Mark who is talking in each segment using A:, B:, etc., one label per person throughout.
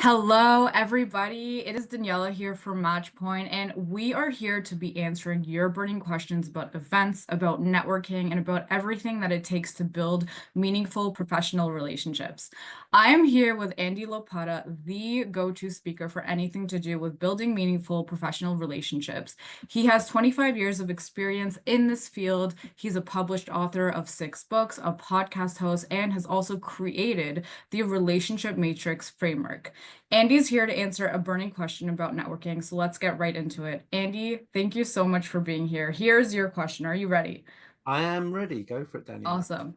A: Hello, everybody. It is Daniela here from Matchpoint, and we are here to be answering your burning questions about events, about networking, and about everything that it takes to build meaningful professional relationships. I am here with Andy Lopata, the go-to speaker for anything to do with building meaningful professional relationships. He has 25 years of experience in this field. He's a published author of 6 books, a podcast host, and has also created the Relationship Matrix framework. Andy's here to answer a burning question about networking, so let's get right into it. Andy, thank you so much for being here. Here's your question. Are you ready?
B: I am ready. Go for it, Daniela.
A: Awesome.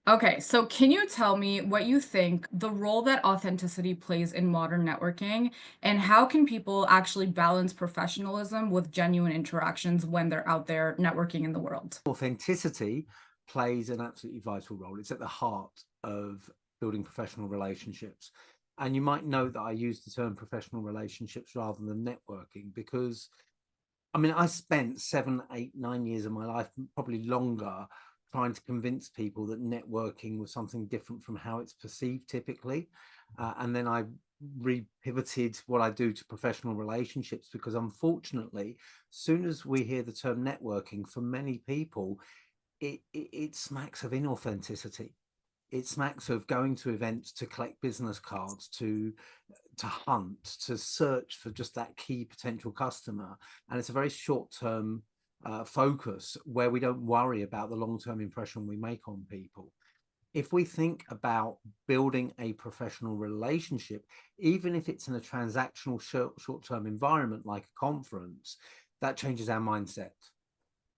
A: Okay, so can you tell me what you think the role that authenticity plays in modern networking, and how can people actually balance professionalism with genuine interactions when they're out there networking in the world?
B: Authenticity plays an absolutely vital role. It's at the heart of building professional relationships. And you might note that I use the term professional relationships rather than networking because, I mean, I spent 7, 8, 9 years of my life, probably longer, trying to convince people that networking was something different from how it's perceived typically. And then I repivoted what I do to professional relationships because unfortunately, soon as we hear the term networking, for many people, it smacks of inauthenticity. It smacks of going to events to collect business cards, to hunt, to search for just that key potential customer. And it's a very short-term focus where we don't worry about the long-term impression we make on people. If we think about building a professional relationship, even if it's in a transactional short-term environment like a conference, that changes our mindset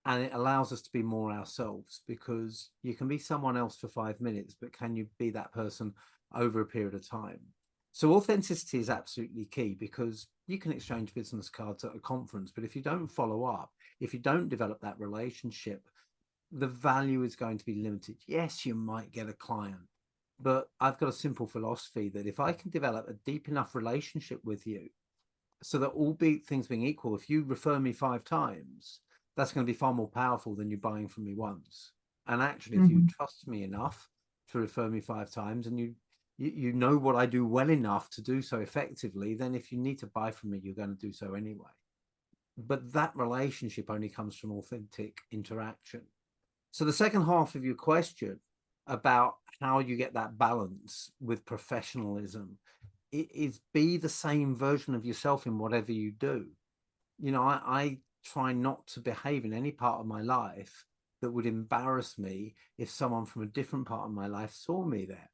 B: and it allows us to be more ourselves, because you can be someone else for 5 minutes, but can you be that person over a period of time? So authenticity is absolutely key, because you can exchange business cards at a conference, but if you don't follow up, if you don't develop that relationship, the value is going to be limited. Yes, you might get a client, but I've got a simple philosophy that if I can develop a deep enough relationship with you, so that all things being equal, if you refer me 5 times, that's going to be far more powerful than you buying from me once. And actually, if you
A: Mhm.
B: trust me enough to refer me 5 times, and you know what I do well enough to do so effectively, then if you need to buy from me, you're going to do so anyway. But that relationship only comes from authentic interaction. So the second half of your question about how you get that balance with professionalism is be the same version of yourself in whatever you do. I try not to behave in any part of my life that would embarrass me if someone from a different part of my life saw me there.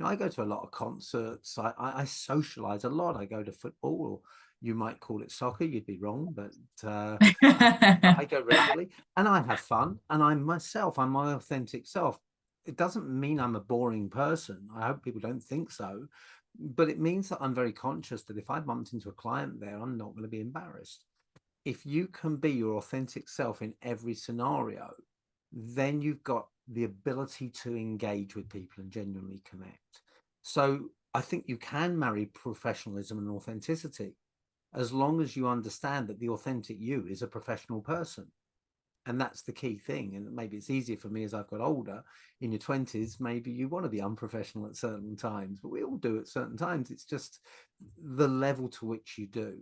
B: I go to a lot of concerts. I socialize a lot. I go to football, or you might call it soccer. You'd be wrong, but I go regularly and I have fun. And I'm myself. I'm my authentic self. It doesn't mean I'm a boring person. I hope people don't think so. But it means that I'm very conscious that if I bumped into a client there, I'm not going to be embarrassed. If you can be your authentic self in every scenario, then you've got the ability to engage with people and genuinely connect. So I think you can marry professionalism and authenticity as long as you understand that the authentic you is a professional person. And that's the key thing. And maybe it's easier for me as I've got older. In your 20s, maybe you want to be unprofessional at certain times, but we all do at certain times. It's just the level to which you do.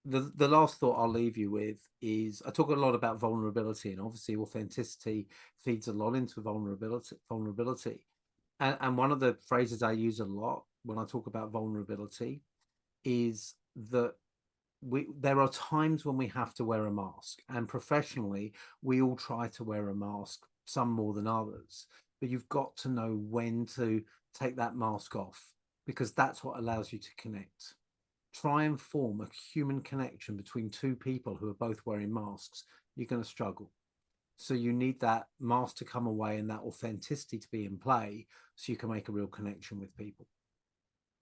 B: The last thought I'll leave you with is, I talk a lot about vulnerability, and obviously authenticity feeds a lot into vulnerability. And one of the phrases I use a lot when I talk about vulnerability is that there are times when we have to wear a mask, and professionally we all try to wear a mask, some more than others, but you've got to know when to take that mask off, because that's what allows you to connect. Try and form a human connection between two people who are both wearing masks. You're going to struggle. So you need that mask to come away and that authenticity to be in play, so you can make a real connection with people.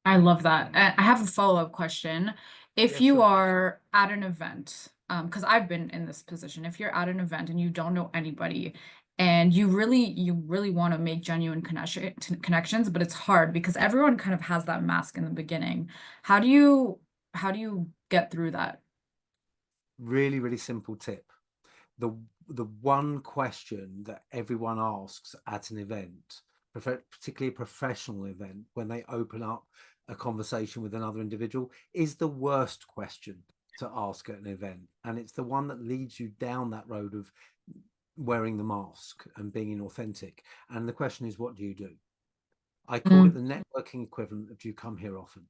A: I love that. I have a follow-up question. If
B: Yeah,
A: you
B: sure.
A: are at an event, because I've been in this position, if you're at an event and you don't know anybody and you really want to make genuine connections, but it's hard because everyone kind of has that mask in the beginning. How do you how do you get through that?
B: Really, really simple tip. The the one question that everyone asks at an event, particularly a professional event, when they open up a conversation with another individual is the worst question to ask at an event. And it's the one that leads you down that road of wearing the mask and being inauthentic. And the question is, what do you do? I call it
A: Mm,
B: the networking equivalent of, do you come here often?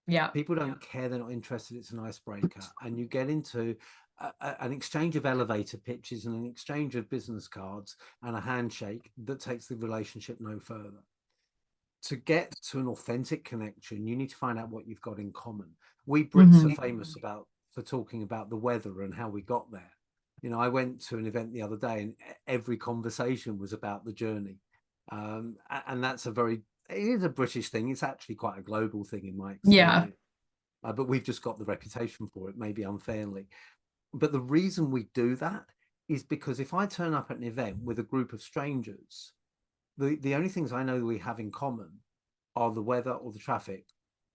A: yeah.
B: People don't care, they're not interested, it's an icebreaker. And you get into an exchange of elevator pitches and an exchange of business cards and a handshake that takes the relationship no further. To get to an authentic connection, you need to find out what you've got in common. We Brits are
A: Hmm.
B: famous about for talking about the weather and how we got there. You know, I went to an event the other day, and every conversation was about the journey, and that's a very it is a British thing. It's actually quite a global thing in my
A: Yeah.
B: experience, but we've just got the reputation for it, maybe unfairly. But the reason we do that is because if I turn up at an event with a group of strangers, the only things I know we have in common are the weather or the traffic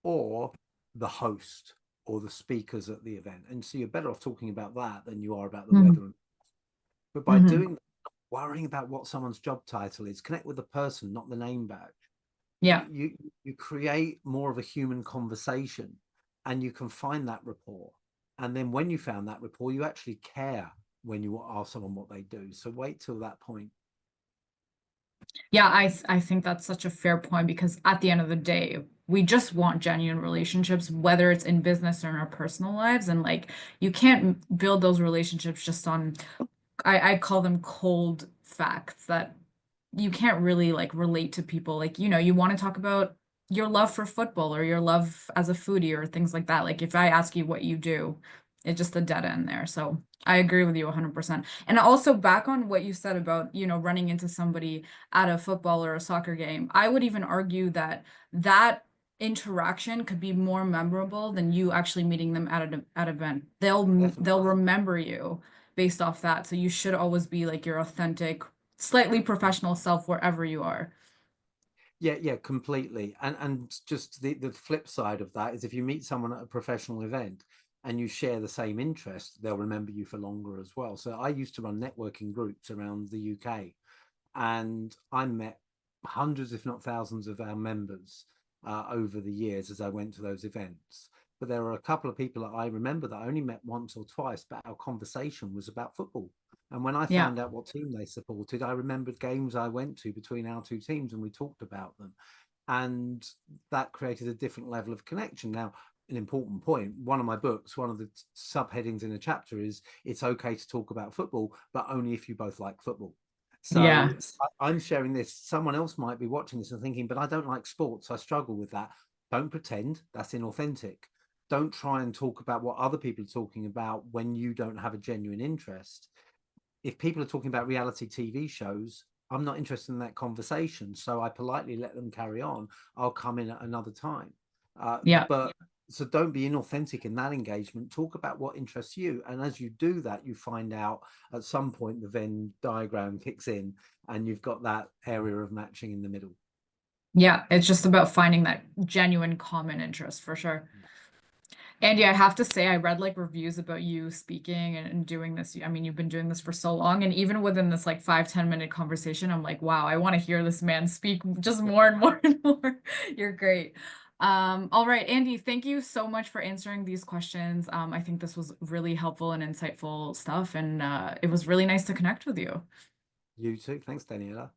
B: or the host or the speakers at the event. And so you're better off talking about that than you are about the
A: Hmm.
B: weather. But by
A: Hmm.
B: doing worrying about what someone's job title is, connect with the person, not the name badge.
A: Yeah.
B: You create more of a human conversation and you can find that rapport. And then when you found that rapport, you actually care when you ask someone what they do. So wait till that point.
A: Yeah, I think that's such a fair point because at the end of the day, we just want genuine relationships, whether it's in business or in our personal lives. And like you can't build those relationships just on I call them cold facts that you can't really like relate to people. Like, you want to talk about your love for football or your love as a foodie or things like that. Like if I ask you what you do, it's just a dead end there. So I agree with you 100%. And also back on what you said about, running into somebody at a football or a soccer game, I would even argue that that interaction could be more memorable than you actually meeting them at an event. They'll
B: Definitely.
A: remember you based off that. So you should always be like your authentic, slightly professional self wherever you are.
B: Yeah, completely. And just the flip side of that is if you meet someone at a professional event and you share the same interest, they'll remember you for longer as well. So I used to run networking groups around the UK, and I met hundreds, if not thousands, of our members over the years as I went to those events. But there were a couple of people that I remember that I only met once or twice, but our conversation was about football. And when I
A: Yeah.
B: found out what team they supported, I remembered games I went to between our two teams and we talked about them. And that created a different level of connection. Now, an important point, one of my books, one of the subheadings in a chapter is it's okay to talk about football, but only if you both like football.
A: Yeah.
B: So I'm sharing this. Someone else might be watching this and thinking, but I don't like sports. I struggle with that. Don't pretend that's inauthentic. Don't try and talk about what other people are talking about when you don't have a genuine interest. If people are talking about reality TV shows, I'm not interested in that conversation. So I politely let them carry on. I'll come in at another time.
A: Yeah.
B: But so don't be inauthentic in that engagement. Talk about what interests you. And as you do that, you find out at some point the Venn diagram kicks in and you've got that area of matching in the middle.
A: Yeah. It's just about finding that genuine common interest for sure. Andy, I have to say, I read like reviews about you speaking and doing this. I mean, you've been doing this for so long. And even within this like 5, 10 minute conversation, I'm like, wow, I want to hear this man speak just more and more and more. You're great. All right, Andy, thank you so much for answering these questions. I think this was really helpful and insightful stuff. And it was really nice to connect with you.
B: You too. Thanks, Daniela.